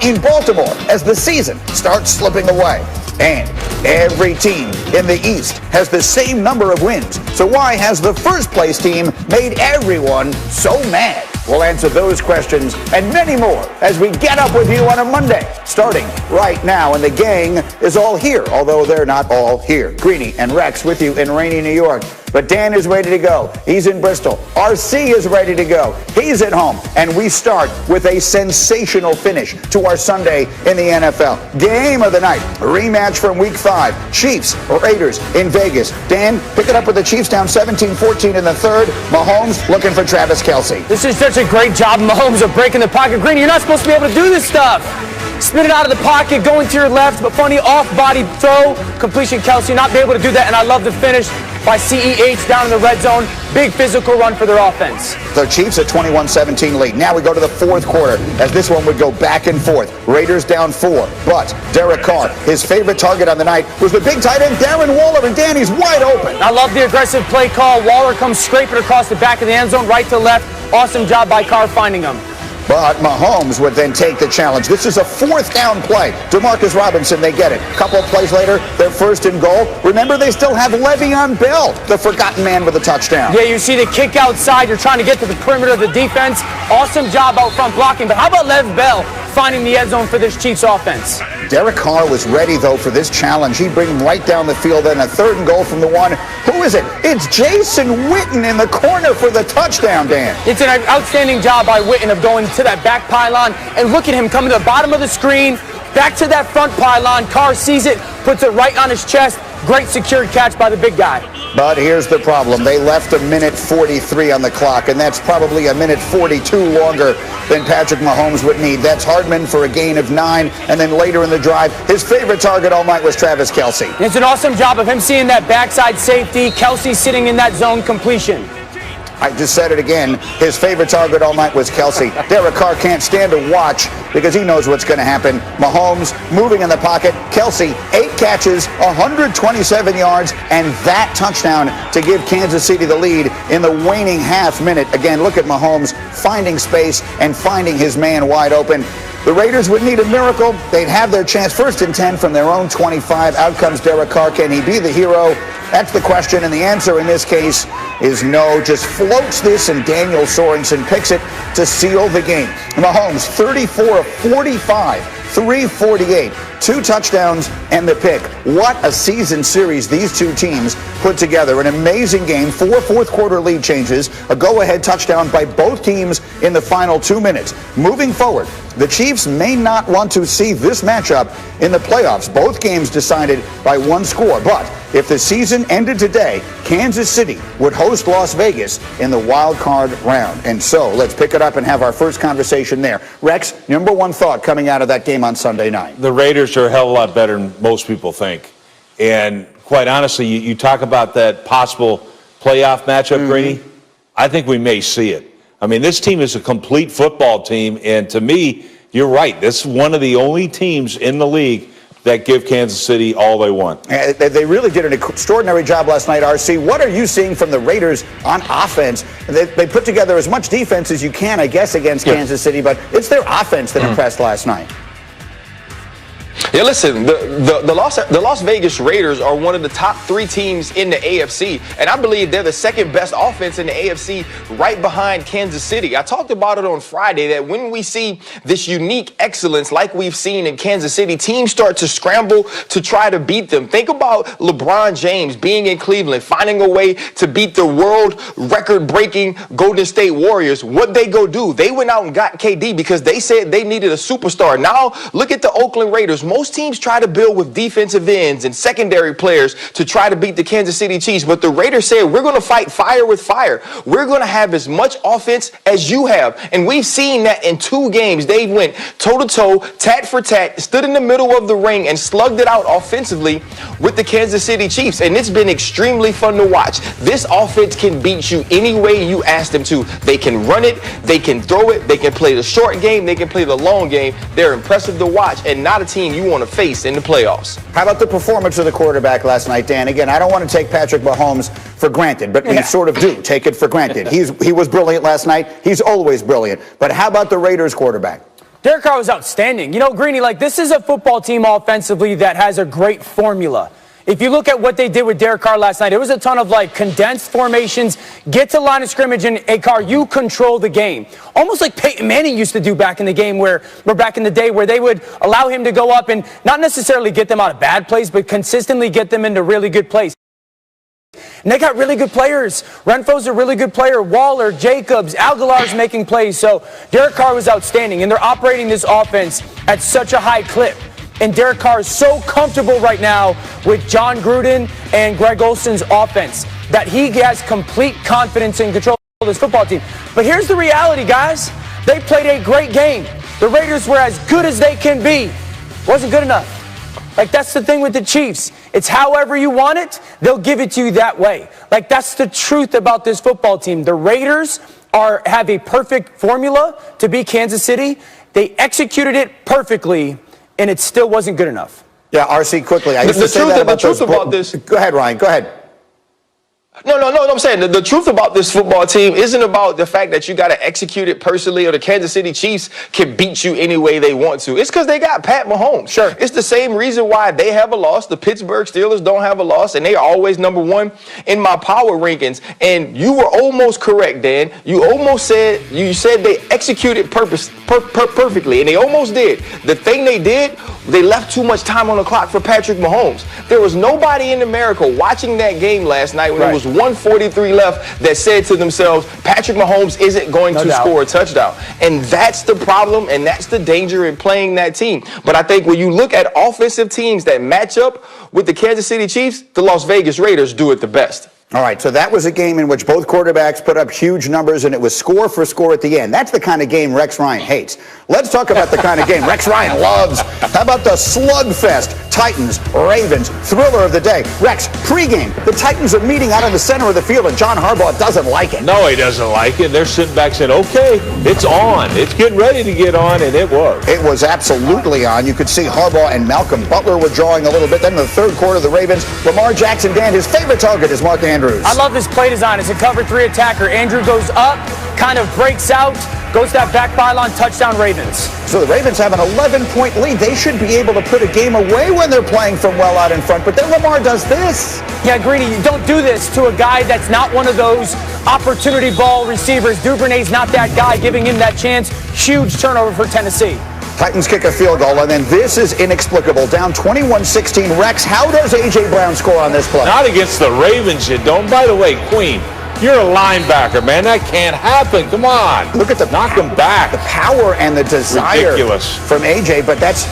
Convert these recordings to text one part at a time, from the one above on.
in Baltimore as the season starts slipping away. And every team in the East has the same number of wins. So why has the first place team made everyone so mad? We'll answer those questions and many more as we get up with you on a Monday, starting right now. And the gang is all here, although they're not all here. Greeny and Rex with you in rainy New York. But Dan is ready to go. He's in Bristol. RC is ready to go. He's at home. And we start with a sensational finish to our Sunday in the NFL. Game of the night, a rematch from Week 5. Chiefs, Raiders in Vegas. Dan, pick it up with the Chiefs down 17-14 in the third. Mahomes looking for Travis Kelce. This is such a great job, Mahomes, of breaking the pocket. Greeny, you're not supposed to be able to do this stuff. Spin it out of the pocket, going to your left, but funny off-body throw, completion. Kelce not be able to do that, and I love the finish by CEH down in the red zone. Big physical run for their offense. The Chiefs at 21-17 lead. Now we go to the fourth quarter as this one would go back and forth. Raiders down 4, but Derek Carr, his favorite target on the night was the big tight end Darren Waller, and Danny's wide open. I love the aggressive play call. Waller comes scraping across the back of the end zone, right to left. Awesome job by Carr finding him. But Mahomes would then take the challenge. This is a fourth down play. Demarcus Robinson, they get it. A couple of plays later, they're first and goal. Remember, they still have Le'Veon Bell, the forgotten man with a touchdown. Yeah, you see the kick outside. You're trying to get to the perimeter of the defense. Awesome job out front blocking. But how about Lev Bell finding the end zone for this Chiefs offense? Derek Carr was ready, though, for this challenge. He'd bring him right down the field, and a third and goal from the one. Who is it? It's Jason Witten in the corner for the touchdown, Dan. It's an outstanding job by Witten of going to that back pylon, and look at him coming to the bottom of the screen, back to that front pylon. Carr sees it, puts it right on his chest. Great secured catch by the big guy. But here's the problem. They left 1:43 on the clock, and that's probably 1:42 longer than Patrick Mahomes would need. That's Hardman for a gain of 9, and then later in the drive, his favorite target all night was Travis Kelce. It's an awesome job of him seeing that backside safety. Kelce sitting in that zone completion. I just said it again. His favorite target all night was Kelce. Derek Carr can't stand to watch because he knows what's going to happen. Mahomes moving in the pocket. Kelce, 8 catches, 127 yards, and that touchdown to give Kansas City the lead in the waning half minute. Again, look at Mahomes finding space and finding his man wide open. The Raiders would need a miracle. They'd have their chance. 1st and 10 from their own 25. Out comes Derek Carr. Can he be the hero? That's the question, and the answer in this case is no. Just floats this, and Daniel Sorensen picks it to seal the game. Mahomes, 34 of 45, 348, 2 touchdowns, and the pick. What a season series these two teams put together. An amazing game, 4 fourth-quarter lead changes, a go-ahead touchdown by both teams in the final 2 minutes. Moving forward, the Chiefs may not want to see this matchup in the playoffs. Both games decided by 1 score, but if the season ended today, Kansas City would host Las Vegas in the wild card round. And so let's pick it up and have our first conversation there. Rex, number one thought coming out of that game on Sunday night? The Raiders are a hell of a lot better than most people think. And quite honestly, you talk about that possible playoff matchup, Greeny. I think we may see it. I mean, this team is a complete football team. And to me, you're right. This is one of the only teams in the league that give Kansas City all they want. They really did an extraordinary job last night, RC. What are you seeing from the Raiders on offense? They put together as much defense as you can, I guess, against Kansas City, but it's their offense that impressed last night. Yeah, listen, the Las Vegas Raiders are one of the top 3 teams in the AFC, and I believe they're the second best offense in the AFC right behind Kansas City. I talked about it on Friday that when we see this unique excellence like we've seen in Kansas City, teams start to scramble to try to beat them. Think about LeBron James being in Cleveland, finding a way to beat the world record-breaking Golden State Warriors. What they go do? They went out and got KD because they said they needed a superstar. Now, look at the Oakland Raiders. Most teams try to build with defensive ends and secondary players to try to beat the Kansas City Chiefs, but the Raiders said, we're going to fight fire with fire. We're going to have as much offense as you have, and we've seen that in 2 games. They went toe-to-toe, tat for tat, stood in the middle of the ring, and slugged it out offensively with the Kansas City Chiefs, and it's been extremely fun to watch. This offense can beat you any way you ask them to. They can run it, they can throw it, they can play the short game, they can play the long game. They're impressive to watch, and not a team you want to face in the playoffs. How about the performance of the quarterback last night, Dan? Again, I don't want to take Patrick Mahomes for granted, but we sort of do take it for granted. He was brilliant last night. He's always brilliant. But how about the Raiders quarterback? Derek Carr was outstanding. You know, Greeny, like, this is a football team offensively that has a great formula. If you look at what they did with Derek Carr last night, it was a ton of, like, condensed formations, get to line of scrimmage, and, hey, Carr, you control the game. Almost like Peyton Manning used to do back in the game back in the day, where they would allow him to go up and not necessarily get them out of bad plays, but consistently get them into really good plays. And they got really good players. Renfro's a really good player. Waller, Jacobs, Aguilar's making plays. So Derek Carr was outstanding, and they're operating this offense at such a high clip. And Derek Carr is so comfortable right now with John Gruden and Greg Olson's offense that he has complete confidence and control of this football team. But here's the reality, guys. They played a great game. The Raiders were as good as they can be. Wasn't good enough. Like, that's the thing with the Chiefs. It's however you want it, they'll give it to you that way. Like, that's the truth about this football team. The Raiders have a perfect formula to beat Kansas City. They executed it perfectly, and it still wasn't good enough. Yeah, RC, quickly. I used to say that about this. Go ahead, Ryan. Go ahead. No, I'm saying the truth about this football team isn't about the fact that you got to execute it personally or the Kansas City Chiefs can beat you any way they want to. It's because they got Pat Mahomes. Sure. It's the same reason why they have a loss. The Pittsburgh Steelers don't have a loss, and they are always number one in my power rankings. And you were almost correct, Dan. You said they executed perfectly, and they almost did. The thing they did, they left too much time on the clock for Patrick Mahomes. There was nobody in America watching that game last night when it was 1:43 left that said to themselves, Patrick Mahomes isn't going to score a touchdown. And that's the problem, and that's the danger in playing that team. But I think when you look at offensive teams that match up with the Kansas City Chiefs, the Las Vegas Raiders do it the best. All right, so that was a game in which both quarterbacks put up huge numbers, and it was score for score at the end. That's the kind of game Rex Ryan hates. Let's talk about the kind of game Rex Ryan loves. How about the slugfest? Titans, Ravens, thriller of the day. Rex, pregame, the Titans are meeting out in the center of the field, and John Harbaugh doesn't like it. No, he doesn't like it. They're sitting back saying, okay, it's on. It's getting ready to get on, and it was. It was absolutely on. You could see Harbaugh and Malcolm Butler were drawing a little bit. Then in the third quarter, the Ravens, Lamar Jackson, Dan, his favorite target is Mark Andrews. I love this play design. It's a cover 3 attacker. Andrew goes up, kind of breaks out, goes that back pylon, touchdown Ravens. So the Ravens have an 11-point lead. They should be able to put a game away when they're playing from well out in front. But then Lamar does this. Yeah, Greeny, you don't do this to a guy that's not one of those opportunity ball receivers. Duvernay's not that guy, giving him that chance. Huge turnover for Tennessee. Titans kick a field goal, and then this is inexplicable. Down 21-16. Rex, how does A.J. Brown score on this play? Not against the Ravens, you don't. By the way, Queen, you're a linebacker, man. That can't happen. Come on. Look at the knock him back. The power and the desire from A.J., but that's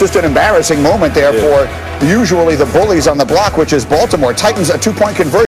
just an embarrassing moment there for usually the bullies on the block, which is Baltimore. Titans a 2-point conversion.